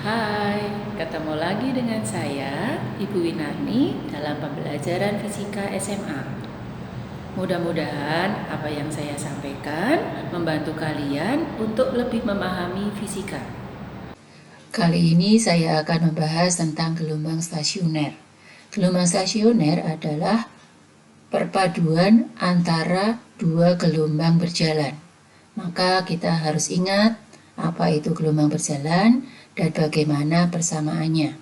Hai, ketemu lagi dengan saya, Ibu Winarni, dalam pembelajaran fisika SMA. Mudah-mudahan apa yang saya sampaikan membantu kalian untuk lebih memahami fisika. Kali ini saya akan membahas tentang gelombang stasioner. Gelombang stasioner adalah perpaduan antara dua gelombang berjalan. Maka kita harus ingat apa itu gelombang berjalan dan bagaimana persamaannya.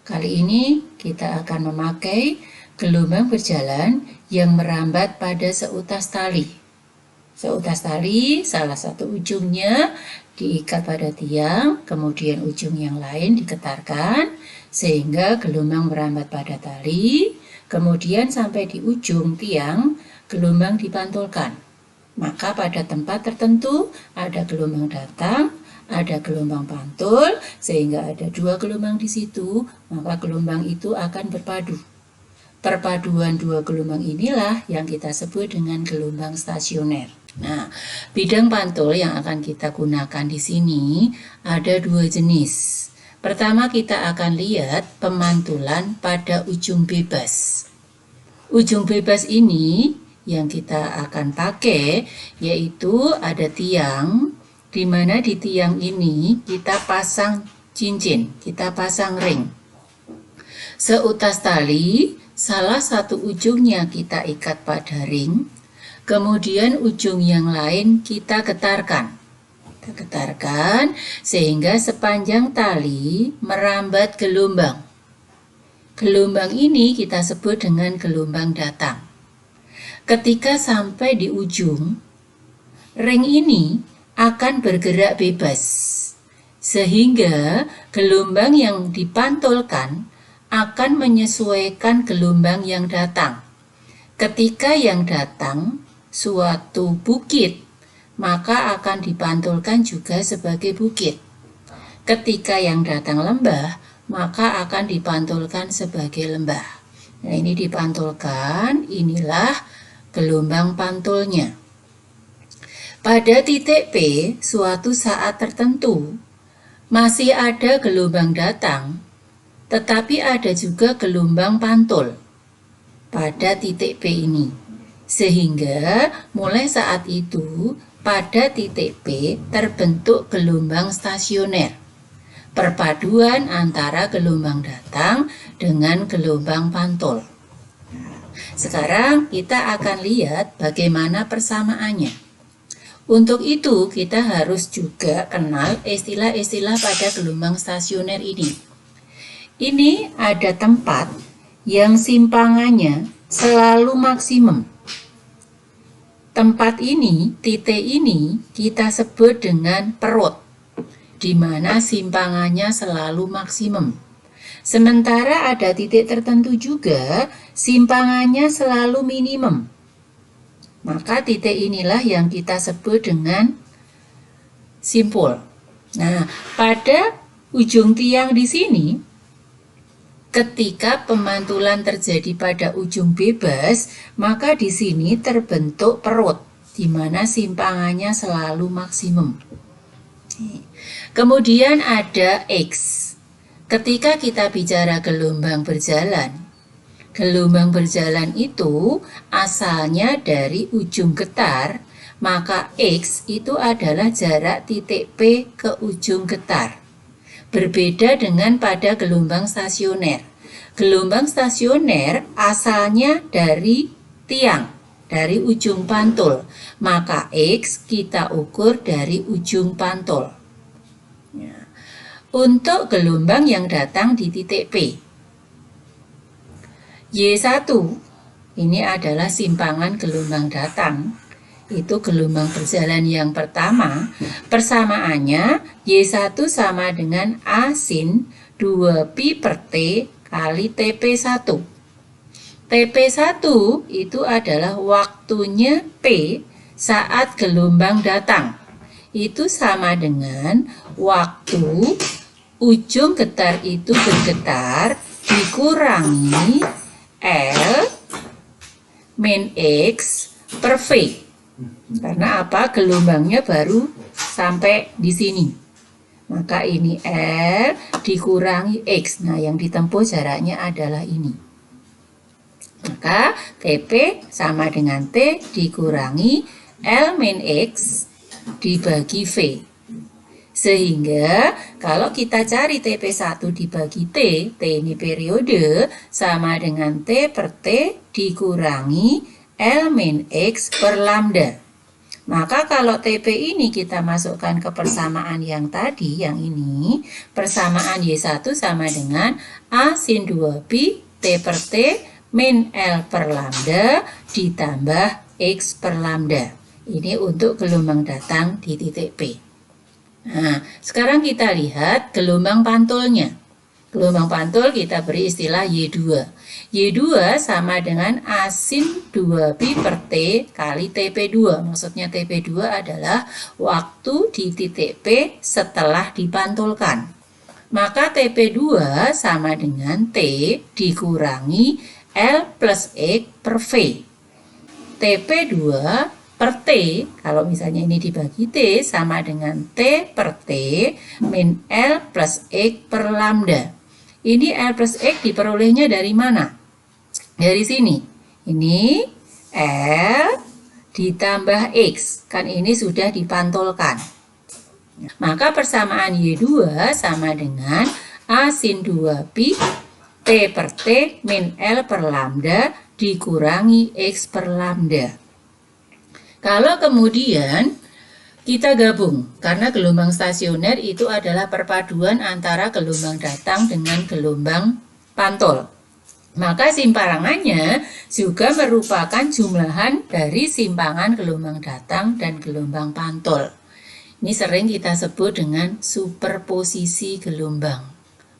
Kali ini kita akan memakai gelombang berjalan yang merambat pada seutas tali. Seutas tali, salah satu ujungnya diikat pada tiang, kemudian ujung yang lain diketarkan, sehingga gelombang merambat pada tali, kemudian sampai di ujung tiang, gelombang dipantulkan. Maka pada tempat tertentu ada gelombang datang, ada gelombang pantul, sehingga ada dua gelombang di situ, maka gelombang itu akan berpadu. Perpaduan dua gelombang inilah yang kita sebut dengan gelombang stasioner. Nah, bidang pantul yang akan kita gunakan di sini ada dua jenis. Pertama kita akan lihat pemantulan pada ujung bebas. Ujung bebas ini yang kita akan pakai yaitu ada tiang, di mana di tiang ini kita pasang cincin, kita pasang ring. Seutas tali, salah satu ujungnya kita ikat pada ring, kemudian ujung yang lain kita getarkan. Kita getarkan sehingga sepanjang tali merambat gelombang. Gelombang ini kita sebut dengan gelombang datang. Ketika sampai di ujung, ring ini akan bergerak bebas, sehingga gelombang yang dipantulkan akan menyesuaikan gelombang yang datang. Ketika yang datang suatu bukit, maka akan dipantulkan juga sebagai bukit. Ketika yang datang lembah, maka akan dipantulkan sebagai lembah. Nah, ini dipantulkan, inilah gelombang pantulnya. Pada titik P, suatu saat tertentu, masih ada gelombang datang, tetapi ada juga gelombang pantul pada titik P ini. Sehingga mulai saat itu, pada titik P terbentuk gelombang stasioner. Perpaduan antara gelombang datang dengan gelombang pantul. Sekarang kita akan lihat bagaimana persamaannya. Untuk itu kita harus juga kenal istilah-istilah pada gelombang stasioner ini. Ini ada tempat yang simpangannya selalu maksimum. Tempat ini, titik ini kita sebut dengan perut, di mana simpangannya selalu maksimum. Sementara ada titik tertentu juga simpangannya selalu minimum. Maka titik inilah yang kita sebut dengan simpul. Nah, pada ujung tiang di sini, ketika pemantulan terjadi pada ujung bebas, maka di sini terbentuk perut, di mana simpangannya selalu maksimum. Kemudian ada X. Ketika kita bicara gelombang berjalan itu asalnya dari ujung getar, maka X itu adalah jarak titik P ke ujung getar. Berbeda dengan pada gelombang stasioner. Gelombang stasioner asalnya dari tiang, dari ujung pantul, maka X kita ukur dari ujung pantul. Untuk gelombang yang datang di titik P, Y1 ini adalah simpangan gelombang datang, itu gelombang berjalan yang pertama. Persamaannya Y1 sama dengan A sin 2pi per T kali TP1. TP1 itu adalah waktunya P saat gelombang datang. Itu sama dengan waktu ujung getar itu bergetar dikurangi L min X per V. Karena apa? Gelombangnya baru sampai di sini. Maka ini L dikurangi X. Nah, yang ditempuh jaraknya adalah ini. Maka TP sama dengan T dikurangi L min X dibagi V. Sehingga kalau kita cari TP1 dibagi T, T ini periode, sama dengan T per T dikurangi L min X per lambda. Maka kalau TP ini kita masukkan ke persamaan yang tadi, yang ini, persamaan Y1 sama dengan A sin 2pi T per T min L per lambda ditambah X per lambda. Ini untuk gelombang datang di titik P. Nah, sekarang kita lihat gelombang pantulnya. Gelombang pantul kita beri istilah Y2. Y2 sama dengan A sin 2pi per T kali TP2. Maksudnya TP2 adalah waktu di titik P setelah dipantulkan. Maka TP2 sama dengan T dikurangi L plus X per V. TP2 per T, kalau misalnya ini dibagi T, sama dengan T per T min L plus X per lambda. Ini L plus X diperolehnya dari mana? Dari sini. Ini L ditambah X. Kan ini sudah dipantulkan. Maka persamaan Y2 sama dengan A sin 2pi T per T min L per lambda dikurangi X per lambda. Kalau kemudian kita gabung, karena gelombang stasioner itu adalah perpaduan antara gelombang datang dengan gelombang pantul. Maka simparangannya juga merupakan jumlahan dari simpangan gelombang datang dan gelombang pantul. Ini sering kita sebut dengan superposisi gelombang,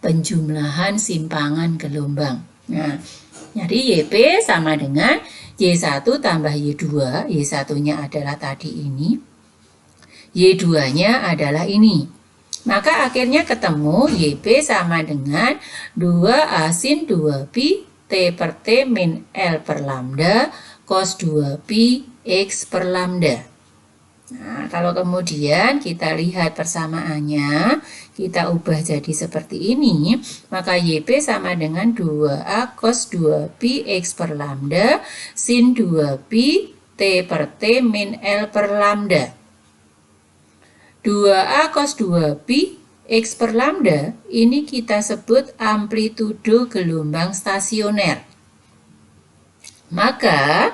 penjumlahan simpangan gelombang. Nah, jadi YP sama dengan Y1 tambah Y2, Y1-nya adalah tadi ini, Y2-nya adalah ini. Maka akhirnya ketemu YP sama dengan 2A sin 2pi T per T min L per lambda cos 2pi X per lambda. Nah, kalau kemudian kita lihat persamaannya, kita ubah jadi seperti ini, maka YP sama dengan 2A cos 2pi X per lambda sin 2pi T per T min L per lambda. 2A cos 2pi X per lambda ini kita sebut amplitudo gelombang stasioner. Maka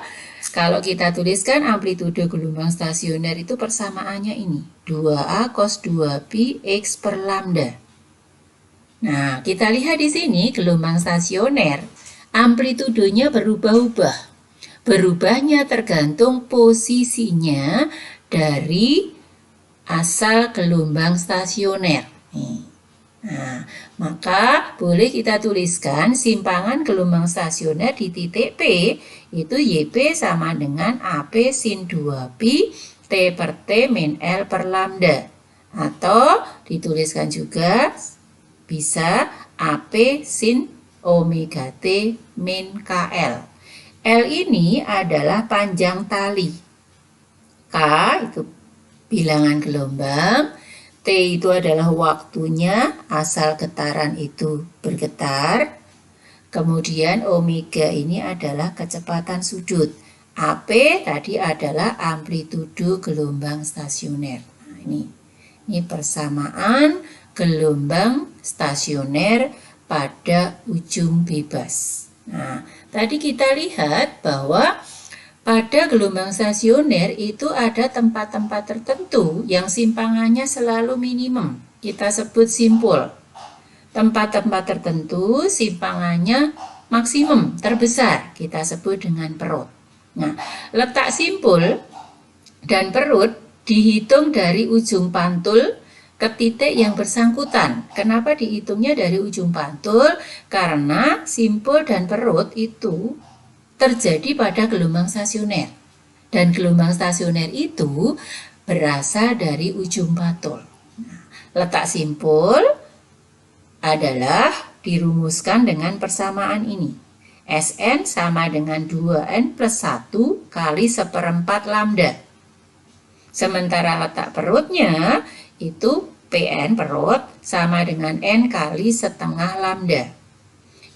kalau kita tuliskan amplitudo gelombang stasioner itu persamaannya ini, 2A cos 2pi X per lambda. Nah, kita lihat di sini gelombang stasioner, amplitudonya berubah-ubah. Berubahnya tergantung posisinya dari asal gelombang stasioner. Nah, maka boleh kita tuliskan simpangan gelombang stasioner di titik P itu YP sama dengan AP sin 2pi T per T min L per lambda. Atau dituliskan juga bisa AP sin omega T min KL. L ini adalah panjang tali. K itu bilangan gelombang, T itu adalah waktunya asal getaran itu bergetar, kemudian omega ini adalah kecepatan sudut, AP tadi adalah amplitudo gelombang stasioner. Nah, ini persamaan gelombang stasioner pada ujung bebas. Nah, tadi kita lihat bahwa pada gelombang stasioner itu ada tempat-tempat tertentu yang simpangannya selalu minimum. Kita sebut simpul. Tempat-tempat tertentu simpangannya maksimum, terbesar. Kita sebut dengan perut. Nah, letak simpul dan perut dihitung dari ujung pantul ke titik yang bersangkutan. Kenapa dihitungnya dari ujung pantul? Karena simpul dan perut itu terjadi pada gelombang stasioner. Dan gelombang stasioner itu berasal dari ujung pantul. Nah, letak simpul adalah dirumuskan dengan persamaan ini. Sn sama dengan 2n plus 1 kali 1/4 lambda. Sementara letak perutnya itu PN perut sama dengan N kali setengah lambda.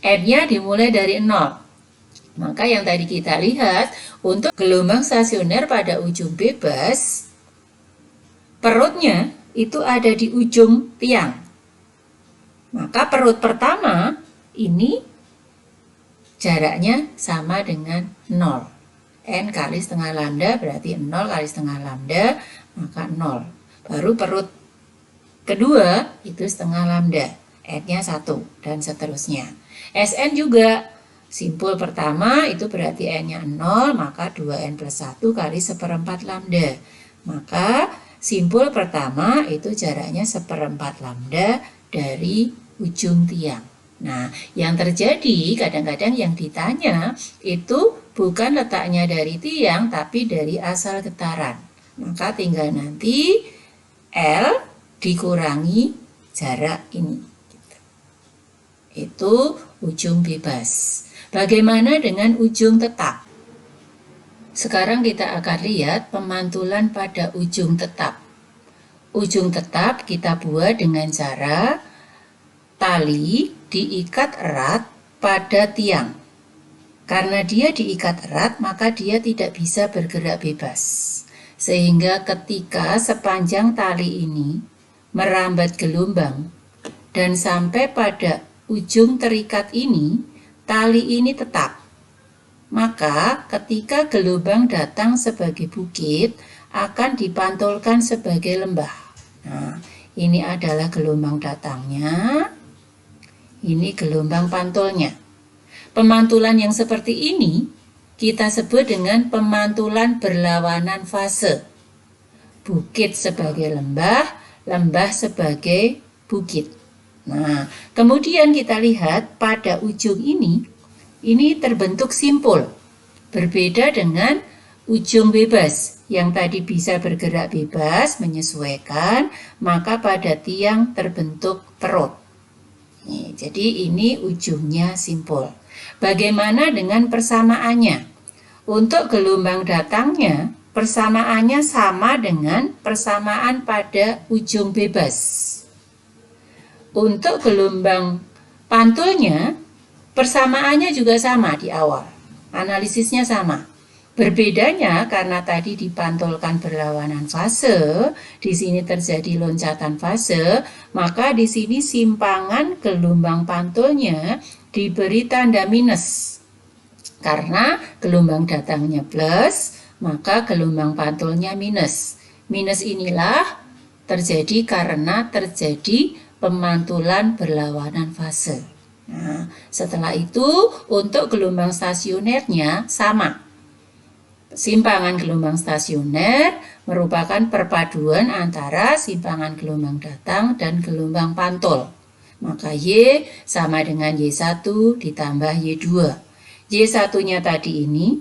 N-nya dimulai dari 0. Maka yang tadi kita lihat, untuk gelombang stasioner pada ujung bebas, perutnya itu ada di ujung tiang. Maka perut pertama ini jaraknya sama dengan 0. N kali setengah lambda berarti 0 kali setengah lambda, maka 0. Baru perut kedua itu setengah lambda, N-nya 1, dan seterusnya. Sn juga, simpul pertama itu berarti N-nya 0, maka 2N plus 1 kali 1/4 lambda. Maka simpul pertama itu jaraknya 1/4 lambda dari ujung tiang. Nah, yang terjadi kadang-kadang yang ditanya itu bukan letaknya dari tiang, tapi dari asal getaran. Maka tinggal nanti L dikurangi jarak ini. Itu ujung bebas. Bagaimana dengan ujung tetap? Sekarang kita akan lihat pemantulan pada ujung tetap. Ujung tetap kita buat dengan cara tali diikat erat pada tiang. Karena dia diikat erat, maka dia tidak bisa bergerak bebas. Sehingga ketika sepanjang tali ini merambat gelombang dan sampai pada ujung terikat ini, tali ini tetap. Maka ketika gelombang datang sebagai bukit, akan dipantulkan sebagai lembah. Nah, ini adalah gelombang datangnya, ini gelombang pantulnya. Pemantulan yang seperti ini kita sebut dengan pemantulan berlawanan fase. Bukit sebagai lembah, lembah sebagai bukit. Nah, kemudian kita lihat pada ujung ini terbentuk simpul. Berbeda dengan ujung bebas yang tadi bisa bergerak bebas, menyesuaikan, maka pada tiang terbentuk perut. Jadi ini ujungnya simpul. Bagaimana dengan persamaannya? Untuk gelombang datangnya, persamaannya sama dengan persamaan pada ujung bebas. Untuk gelombang pantulnya, persamaannya juga sama di awal. Analisisnya sama. Berbedanya karena tadi dipantulkan berlawanan fase, di sini terjadi loncatan fase, maka di sini simpangan gelombang pantulnya diberi tanda minus. Karena gelombang datangnya plus, maka gelombang pantulnya minus. Minus inilah terjadi karena terjadi pemantulan berlawanan fase. Nah, setelah itu untuk gelombang stasionernya sama. Simpangan gelombang stasioner merupakan perpaduan antara simpangan gelombang datang dan gelombang pantul. Maka Y sama dengan Y1 ditambah Y2. Y1-nya tadi ini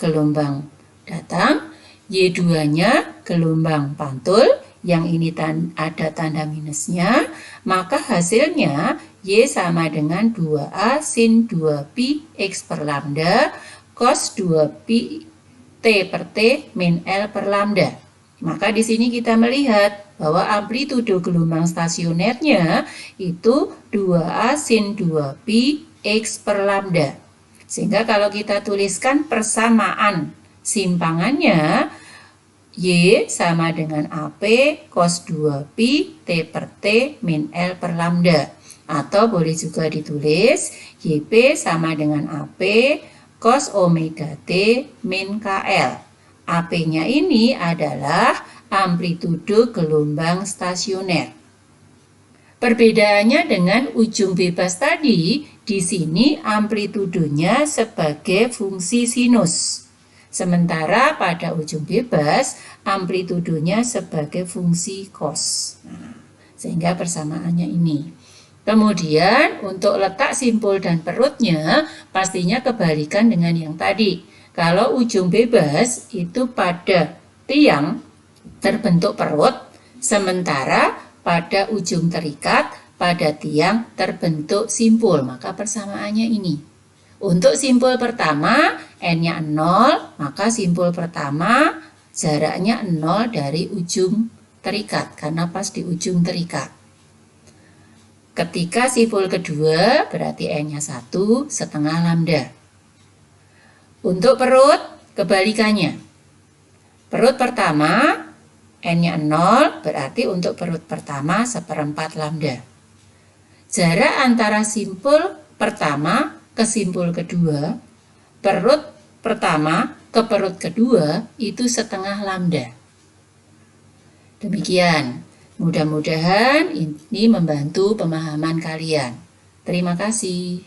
gelombang datang, Y2-nya gelombang pantul, yang ini ada tanda minusnya, maka hasilnya Y sama dengan 2A sin 2pi X per lambda cos 2pi T per T min L per lambda. Maka di sini kita melihat bahwa amplitudo gelombang stasionernya itu 2A sin 2pi X per lambda. Sehingga kalau kita tuliskan persamaan simpangannya, Y sama dengan AP cos 2pi T per T min L per lambda. Atau boleh juga ditulis YP sama dengan AP cos omega T min KL. AP-nya ini adalah amplitudo gelombang stasioner. Perbedaannya dengan ujung bebas tadi, di sini amplitudonya sebagai fungsi sinus. Sementara pada ujung bebas, amplitudonya sebagai fungsi cos. Nah, sehingga persamaannya ini. Kemudian untuk letak simpul dan perutnya pastinya kebalikan dengan yang tadi. Kalau ujung bebas itu pada tiang terbentuk perut, sementara pada ujung terikat pada tiang terbentuk simpul, maka persamaannya ini. Untuk simpul pertama N-nya 0, maka simpul pertama jaraknya 0 dari ujung terikat karena pas di ujung terikat. Ketika simpul kedua berarti N-nya 1 setengah lambda. Untuk perut kebalikannya. Perut pertama N-nya 0 berarti untuk perut pertama 1/4 lambda. Jarak antara simpul pertama ke simpul kedua, perut pertama ke perut kedua itu setengah lambda. Demikian. Mudah-mudahan ini membantu pemahaman kalian. Terima kasih.